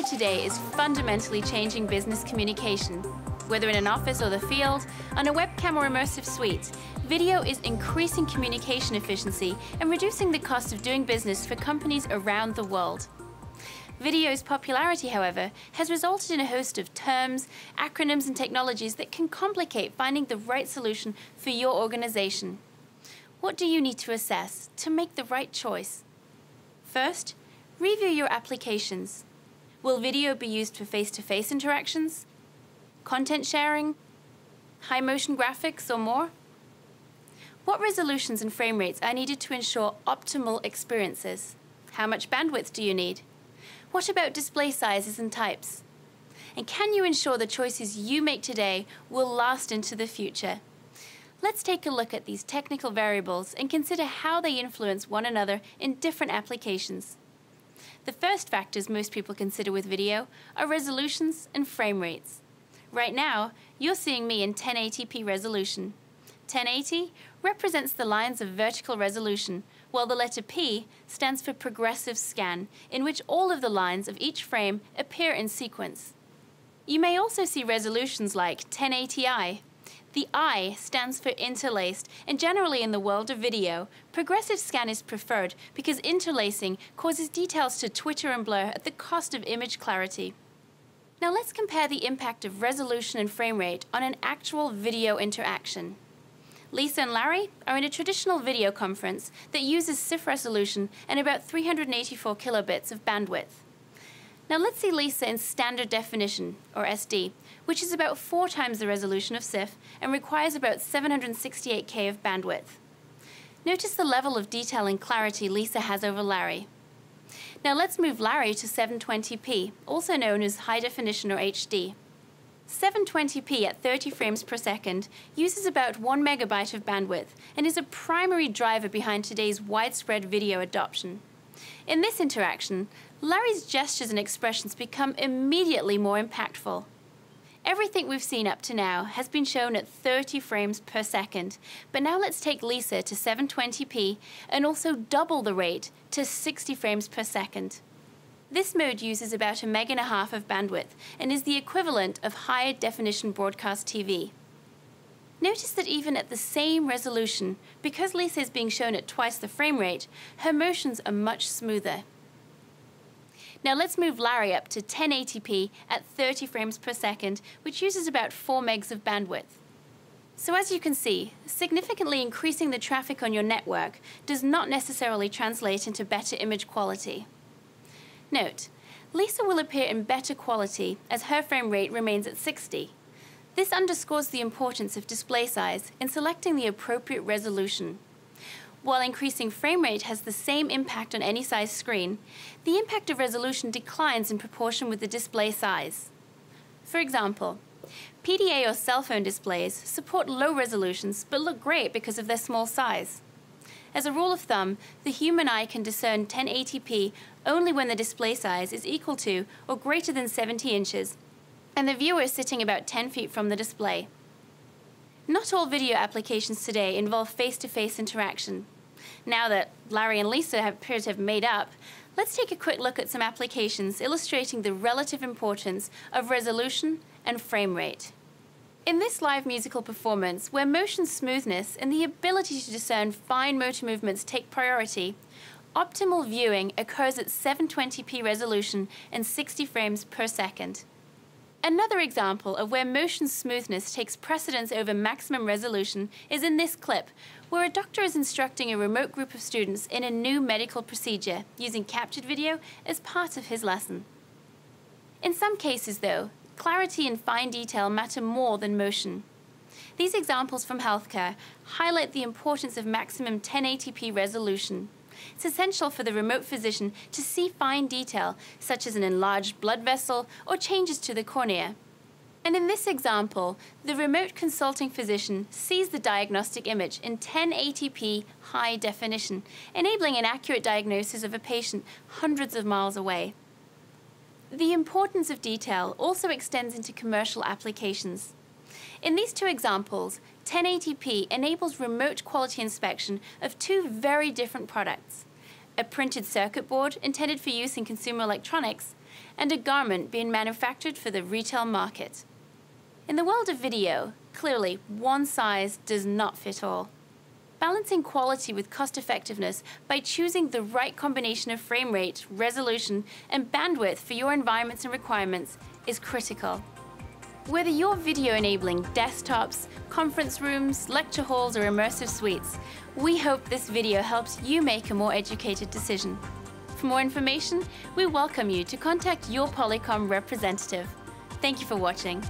today is fundamentally changing business communication. Whether in an office or the field, on a webcam or immersive suite, video is increasing communication efficiency and reducing the cost of doing business for companies around the world. Video's popularity, however, has resulted in a host of terms, acronyms, and technologies that can complicate finding the right solution for your organization. What do you need to assess to make the right choice? First, review your applications. Will video be used for face-to-face interactions, content sharing, high-motion graphics, or more? What resolutions and frame rates are needed to ensure optimal experiences? How much bandwidth do you need? What about display sizes and types? And can you ensure the choices you make today will last into the future? Let's take a look at these technical variables and consider how they influence one another in different applications. The first factors most people consider with video are resolutions and frame rates. Right now, you're seeing me in 1080p resolution. 1080 represents the lines of vertical resolution, while the letter P stands for progressive scan, in which all of the lines of each frame appear in sequence. You may also see resolutions like 1080i. The I stands for interlaced, and generally in the world of video, progressive scan is preferred because interlacing causes details to twitter and blur at the cost of image clarity. Now let's compare the impact of resolution and frame rate on an actual video interaction. Lisa and Larry are in a traditional video conference that uses CIF resolution and about 384 kilobits of bandwidth. Now let's see Lisa in standard definition, or SD, which is about 4 times the resolution of CIF and requires about 768K of bandwidth. Notice the level of detail and clarity Lisa has over Larry. Now let's move Larry to 720p, also known as high definition or HD. 720p at 30 frames per second uses about 1 megabyte of bandwidth and is a primary driver behind today's widespread video adoption. In this interaction, Larry's gestures and expressions become immediately more impactful. Everything we've seen up to now has been shown at 30 frames per second, but now let's take Lisa to 720p and also double the rate to 60 frames per second. This mode uses about 1.5 meg of bandwidth and is the equivalent of high-definition broadcast TV. Notice that even at the same resolution, because Lisa is being shown at twice the frame rate, her motions are much smoother. Now let's move Larry up to 1080p at 30 frames per second, which uses about 4 megs of bandwidth. So as you can see, significantly increasing the traffic on your network does not necessarily translate into better image quality. Note, Lisa will appear in better quality as her frame rate remains at 60. This underscores the importance of display size in selecting the appropriate resolution. While increasing frame rate has the same impact on any size screen, the impact of resolution declines in proportion with the display size. For example, PDA or cell phone displays support low resolutions but look great because of their small size. As a rule of thumb, the human eye can discern 1080p only when the display size is equal to or greater than 70 inches, and the viewer is sitting about 10 feet from the display. Not all video applications today involve face-to-face interaction. Now that Larry and Lisa appear to have made up, let's take a quick look at some applications illustrating the relative importance of resolution and frame rate. In this live musical performance, where motion smoothness and the ability to discern fine motor movements take priority, optimal viewing occurs at 720p resolution and 60 frames per second. Another example of where motion smoothness takes precedence over maximum resolution is in this clip, where a doctor is instructing a remote group of students in a new medical procedure using captured video as part of his lesson. In some cases, though, clarity and fine detail matter more than motion. These examples from healthcare highlight the importance of maximum 1080p resolution. It's essential for the remote physician to see fine detail, such as an enlarged blood vessel or changes to the cornea. And in this example, the remote consulting physician sees the diagnostic image in 1080p high definition, enabling an accurate diagnosis of a patient hundreds of miles away. The importance of detail also extends into commercial applications. In these two examples, 1080p enables remote quality inspection of two very different products: a printed circuit board intended for use in consumer electronics, and a garment being manufactured for the retail market. In the world of video, clearly one size does not fit all. Balancing quality with cost-effectiveness by choosing the right combination of frame rate, resolution, and bandwidth for your environments and requirements is critical. Whether you're video-enabling desktops, conference rooms, lecture halls, or immersive suites, we hope this video helps you make a more educated decision. For more information, we welcome you to contact your Polycom representative. Thank you for watching.